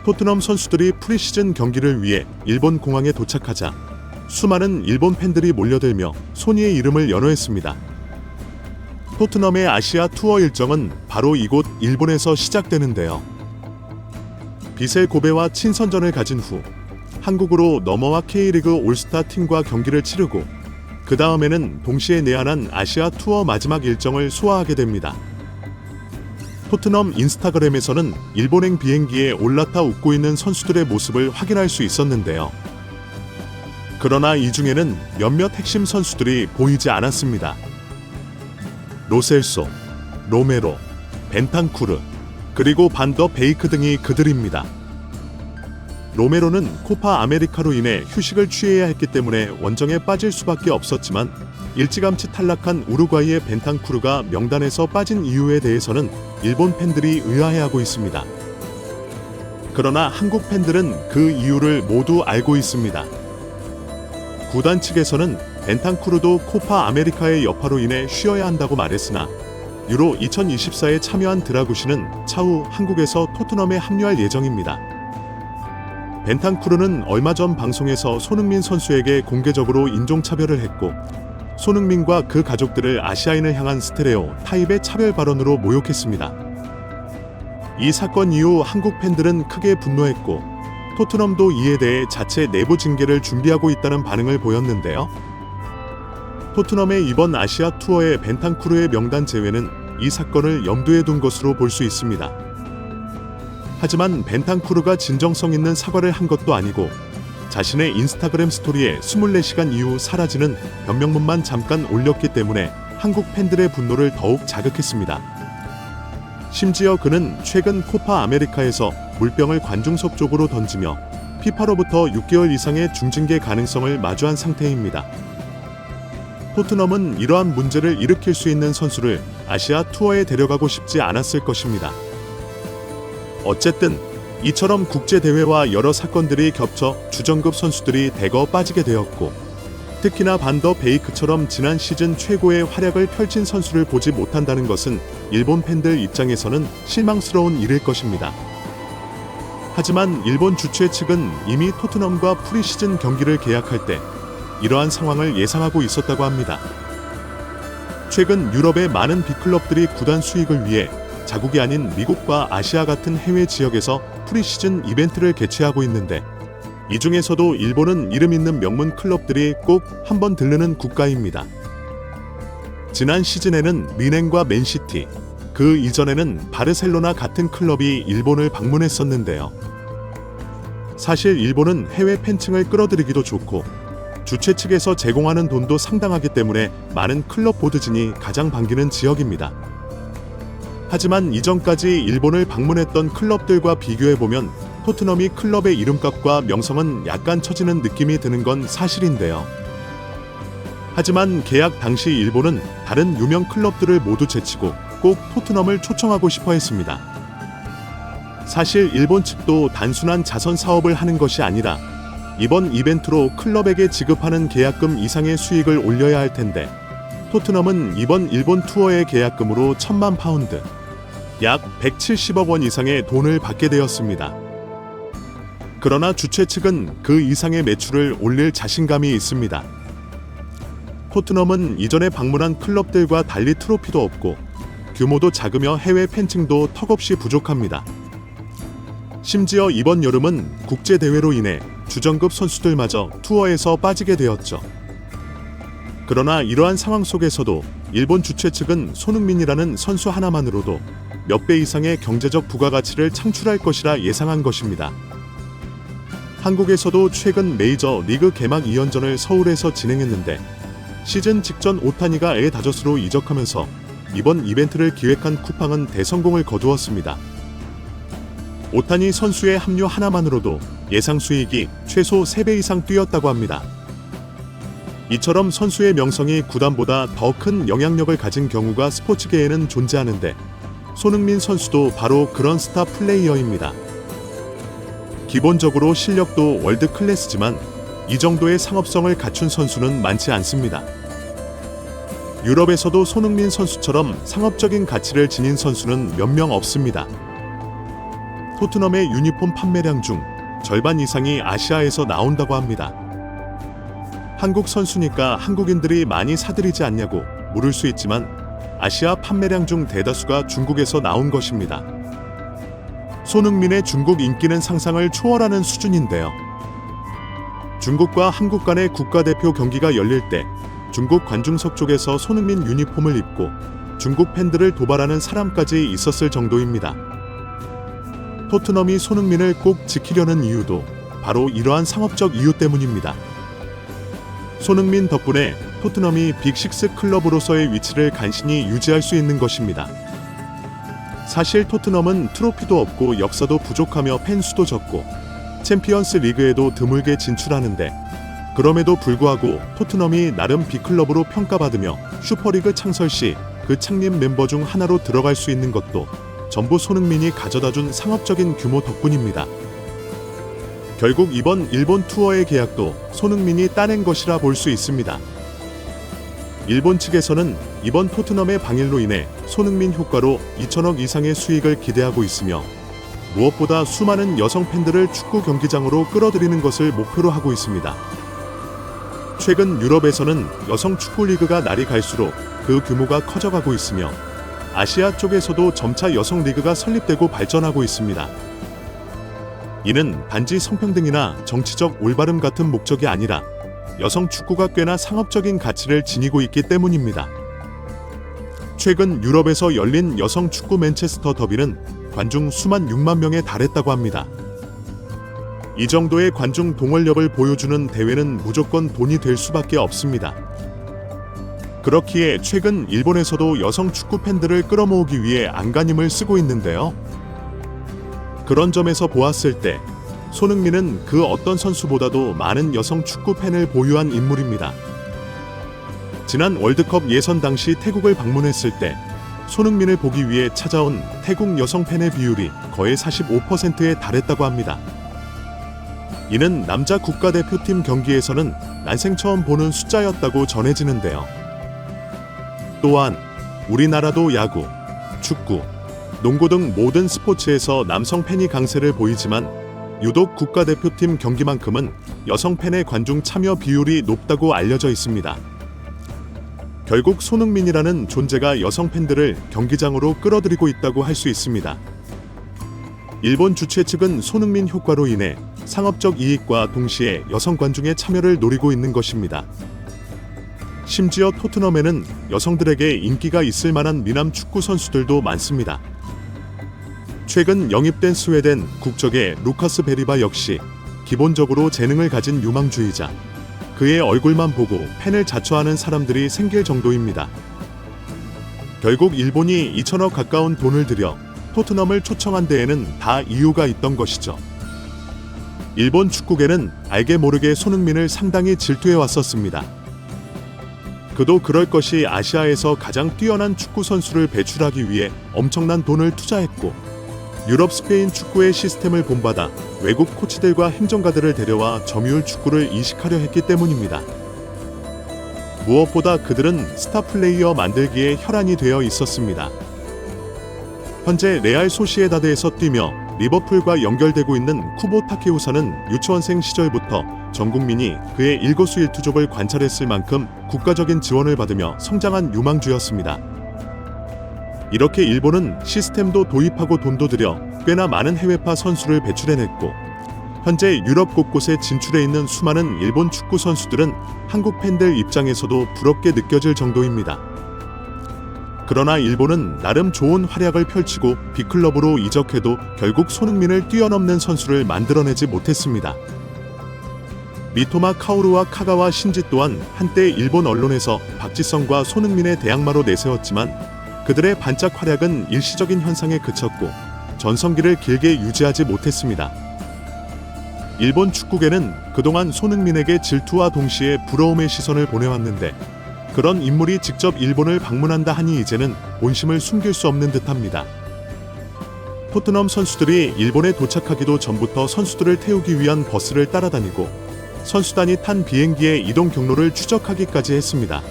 토트넘 선수들이 프리시즌 경기를 위해 일본 공항에 도착하자 수많은 일본 팬들이 몰려들며 소니의 이름을 연호했습니다. 토트넘의 아시아 투어 일정은 바로 이곳 일본에서 시작되는데요. 비셀 고베와 친선전을 가진 후 한국으로 넘어와 K리그 올스타 팀과 경기를 치르고 그 다음에는 동시에 내한한 아시아 투어 마지막 일정을 소화하게 됩니다. 토트넘 인스타그램에서는 일본행 비행기에 올라타 웃고 있는 선수들의 모습을 확인할 수 있었는데요. 그러나 이 중에는 몇몇 핵심 선수들이 보이지 않았습니다. 로셀소, 로메로, 벤탄쿠르, 그리고 반더 베이크 등이 그들입니다. 로메로는 코파 아메리카로 인해 휴식을 취해야 했기 때문에 원정에 빠질 수밖에 없었지만 일찌감치 탈락한 우루과이의 벤탄쿠르가 명단에서 빠진 이유에 대해서는 일본 팬들이 의아해하고 있습니다. 그러나 한국 팬들은 그 이유를 모두 알고 있습니다. 구단 측에서는 벤탄쿠르도 코파 아메리카의 여파로 인해 쉬어야 한다고 말했으나 유로 2024에 참여한 드라구시는 차후 한국에서 토트넘에 합류할 예정입니다. 벤탄쿠르는 얼마 전 방송에서 손흥민 선수에게 공개적으로 인종차별을 했고 손흥민과 그 가족들을 아시아인을 향한 스테레오 타입의 차별 발언으로 모욕했습니다. 이 사건 이후 한국 팬들은 크게 분노했고 토트넘도 이에 대해 자체 내부 징계를 준비하고 있다는 반응을 보였는데요. 토트넘의 이번 아시아 투어의 벤탄쿠르의 명단 제외는 이 사건을 염두에 둔 것으로 볼 수 있습니다. 하지만 벤탄쿠르가 진정성 있는 사과를 한 것도 아니고 자신의 인스타그램 스토리에 24시간 이후 사라지는 변명문만 잠깐 올렸기 때문에 한국 팬들의 분노를 더욱 자극했습니다. 심지어 그는 최근 코파 아메리카에서 물병을 관중석 쪽으로 던지며 피파로부터 6개월 이상의 중징계 가능성을 마주한 상태입니다. 토트넘은 이러한 문제를 일으킬 수 있는 선수를 아시아 투어에 데려가고 싶지 않았을 것입니다. 어쨌든 이처럼 국제대회와 여러 사건들이 겹쳐 주전급 선수들이 대거 빠지게 되었고 특히나 반더 베이크처럼 지난 시즌 최고의 활약을 펼친 선수를 보지 못한다는 것은 일본 팬들 입장에서는 실망스러운 일일 것입니다. 하지만 일본 주최 측은 이미 토트넘과 프리시즌 경기를 계약할 때 이러한 상황을 예상하고 있었다고 합니다. 최근 유럽의 많은 빅클럽들이 구단 수익을 위해 자국이 아닌 미국과 아시아 같은 해외 지역에서 프리시즌 이벤트를 개최하고 있는데 이 중에서도 일본은 이름 있는 명문 클럽들이 꼭 한번 들르는 국가입니다. 지난 시즌에는 미넨과 맨시티, 그 이전에는 바르셀로나 같은 클럽이 일본을 방문했었는데요. 사실 일본은 해외 팬층을 끌어들이기도 좋고 주최 측에서 제공하는 돈도 상당하기 때문에 많은 클럽 보드진이 가장 반기는 지역입니다. 하지만 이전까지 일본을 방문했던 클럽들과 비교해보면 토트넘이 클럽의 이름값과 명성은 약간 처지는 느낌이 드는 건 사실인데요. 하지만 계약 당시 일본은 다른 유명 클럽들을 모두 제치고 꼭 토트넘을 초청하고 싶어 했습니다. 사실 일본 측도 단순한 자선 사업을 하는 것이 아니라 이번 이벤트로 클럽에게 지급하는 계약금 이상의 수익을 올려야 할 텐데 토트넘은 이번 일본 투어의 계약금으로 1,000만 파운드, 약 170억 원 이상의 돈을 받게 되었습니다. 그러나 주최 측은 그 이상의 매출을 올릴 자신감이 있습니다. 토트넘은 이전에 방문한 클럽들과 달리 트로피도 없고 규모도 작으며 해외 팬층도 턱없이 부족합니다. 심지어 이번 여름은 국제대회로 인해 주전급 선수들마저 투어에서 빠지게 되었죠. 그러나 이러한 상황 속에서도 일본 주최 측은 손흥민이라는 선수 하나만으로도 몇 배 이상의 경제적 부가가치를 창출할 것이라 예상한 것입니다. 한국에서도 최근 메이저 리그 개막 2연전을 서울에서 진행했는데 시즌 직전 오타니가 엘 다저스로 이적하면서 이번 이벤트를 기획한 쿠팡은 대성공을 거두었습니다. 오타니 선수의 합류 하나만으로도 예상 수익이 최소 3배 이상 뛰었다고 합니다. 이처럼 선수의 명성이 구단보다 더 큰 영향력을 가진 경우가 스포츠계에는 존재하는데 손흥민 선수도 바로 그런 스타 플레이어입니다. 기본적으로 실력도 월드 클래스지만 이 정도의 상업성을 갖춘 선수는 많지 않습니다. 유럽에서도 손흥민 선수처럼 상업적인 가치를 지닌 선수는 몇 명 없습니다. 토트넘의 유니폼 판매량 중 절반 이상이 아시아에서 나온다고 합니다. 한국 선수니까 한국인들이 많이 사들이지 않냐고 물을 수 있지만 아시아 판매량 중 대다수가 중국에서 나온 것입니다. 손흥민의 중국 인기는 상상을 초월하는 수준인데요. 중국과 한국 간의 국가대표 경기가 열릴 때 중국 관중석 쪽에서 손흥민 유니폼을 입고 중국 팬들을 도발하는 사람까지 있었을 정도입니다. 토트넘이 손흥민을 꼭 지키려는 이유도 바로 이러한 상업적 이유 때문입니다. 손흥민 덕분에 토트넘이 빅식스 클럽으로서의 위치를 간신히 유지할 수 있는 것입니다. 사실 토트넘은 트로피도 없고 역사도 부족하며 팬수도 적고 챔피언스 리그에도 드물게 진출하는데 그럼에도 불구하고 토트넘이 나름 빅클럽으로 평가받으며 슈퍼리그 창설 시 그 창립 멤버 중 하나로 들어갈 수 있는 것도 전부 손흥민이 가져다준 상업적인 규모 덕분입니다. 결국 이번 일본 투어의 계약도 손흥민이 따낸 것이라 볼 수 있습니다. 일본 측에서는 이번 토트넘의 방일로 인해 손흥민 효과로 2천억 이상의 수익을 기대하고 있으며 무엇보다 수많은 여성 팬들을 축구 경기장으로 끌어들이는 것을 목표로 하고 있습니다. 최근 유럽에서는 여성 축구 리그가 날이 갈수록 그 규모가 커져가고 있으며 아시아 쪽에서도 점차 여성 리그가 설립되고 발전하고 있습니다. 이는 단지 성평등이나 정치적 올바름 같은 목적이 아니라 여성 축구가 꽤나 상업적인 가치를 지니고 있기 때문입니다. 최근 유럽에서 열린 여성 축구 맨체스터 더비는 관중 수만 6만 명에 달했다고 합니다. 이 정도의 관중 동원력을 보여주는 대회는 무조건 돈이 될 수밖에 없습니다. 그렇기에 최근 일본에서도 여성 축구 팬들을 끌어모으기 위해 안간힘을 쓰고 있는데요. 그런 점에서 보았을 때 손흥민은 그 어떤 선수보다도 많은 여성 축구 팬을 보유한 인물입니다. 지난 월드컵 예선 당시 태국을 방문했을 때 손흥민을 보기 위해 찾아온 태국 여성 팬의 비율이 거의 45%에 달했다고 합니다. 이는 남자 국가대표팀 경기에서는 난생 처음 보는 숫자였다고 전해지는데요. 또한 우리나라도 야구, 축구, 농구 등 모든 스포츠에서 남성 팬이 강세를 보이지만 유독 국가대표팀 경기만큼은 여성 팬의 관중 참여 비율이 높다고 알려져 있습니다. 결국 손흥민이라는 존재가 여성 팬들을 경기장으로 끌어들이고 있다고 할 수 있습니다. 일본 주최 측은 손흥민 효과로 인해 상업적 이익과 동시에 여성 관중의 참여를 노리고 있는 것입니다. 심지어 토트넘에는 여성들에게 인기가 있을 만한 미남 축구 선수들도 많습니다. 최근 영입된 스웨덴 국적의 루카스 베리바 역시 기본적으로 재능을 가진 유망주의자, 그의 얼굴만 보고 팬을 자처하는 사람들이 생길 정도입니다. 결국 일본이 2천억 가까운 돈을 들여 토트넘을 초청한 데에는 다 이유가 있던 것이죠. 일본 축구계는 알게 모르게 손흥민을 상당히 질투해 왔었습니다. 그도 그럴 것이 아시아에서 가장 뛰어난 축구 선수를 배출하기 위해 엄청난 돈을 투자했고 유럽 스페인 축구의 시스템을 본받아 외국 코치들과 행정가들을 데려와 점유율 축구를 이식하려 했기 때문입니다. 무엇보다 그들은 스타 플레이어 만들기에 혈안이 되어 있었습니다. 현재 레알 소시에다드에서 뛰며 리버풀과 연결되고 있는 쿠보 타케우사는 유치원생 시절부터 전 국민이 그의 일거수일투족을 관찰했을 만큼 국가적인 지원을 받으며 성장한 유망주였습니다. 이렇게 일본은 시스템도 도입하고 돈도 들여 꽤나 많은 해외파 선수를 배출해냈고 현재 유럽 곳곳에 진출해 있는 수많은 일본 축구 선수들은 한국 팬들 입장에서도 부럽게 느껴질 정도입니다. 그러나 일본은 나름 좋은 활약을 펼치고 B클럽으로 이적해도 결국 손흥민을 뛰어넘는 선수를 만들어내지 못했습니다. 미토마 카오루와 카가와 신지 또한 한때 일본 언론에서 박지성과 손흥민의 대항마로 내세웠지만 그들의 반짝 활약은 일시적인 현상에 그쳤고 전성기를 길게 유지하지 못했습니다. 일본 축구계는 그동안 손흥민에게 질투와 동시에 부러움의 시선을 보내왔는데 그런 인물이 직접 일본을 방문한다 하니 이제는 본심을 숨길 수 없는 듯합니다. 토트넘 선수들이 일본에 도착하기도 전부터 선수들을 태우기 위한 버스를 따라다니고 선수단이 탄 비행기의 이동 경로를 추적하기까지 했습니다.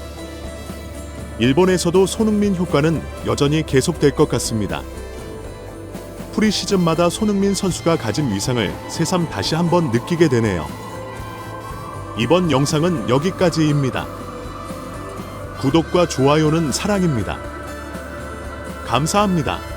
일본에서도 손흥민 효과는 여전히 계속될 것 같습니다. 프리시즌마다 손흥민 선수가 가진 위상을 새삼 다시 한번 느끼게 되네요. 이번 영상은 여기까지입니다. 구독과 좋아요는 사랑입니다. 감사합니다.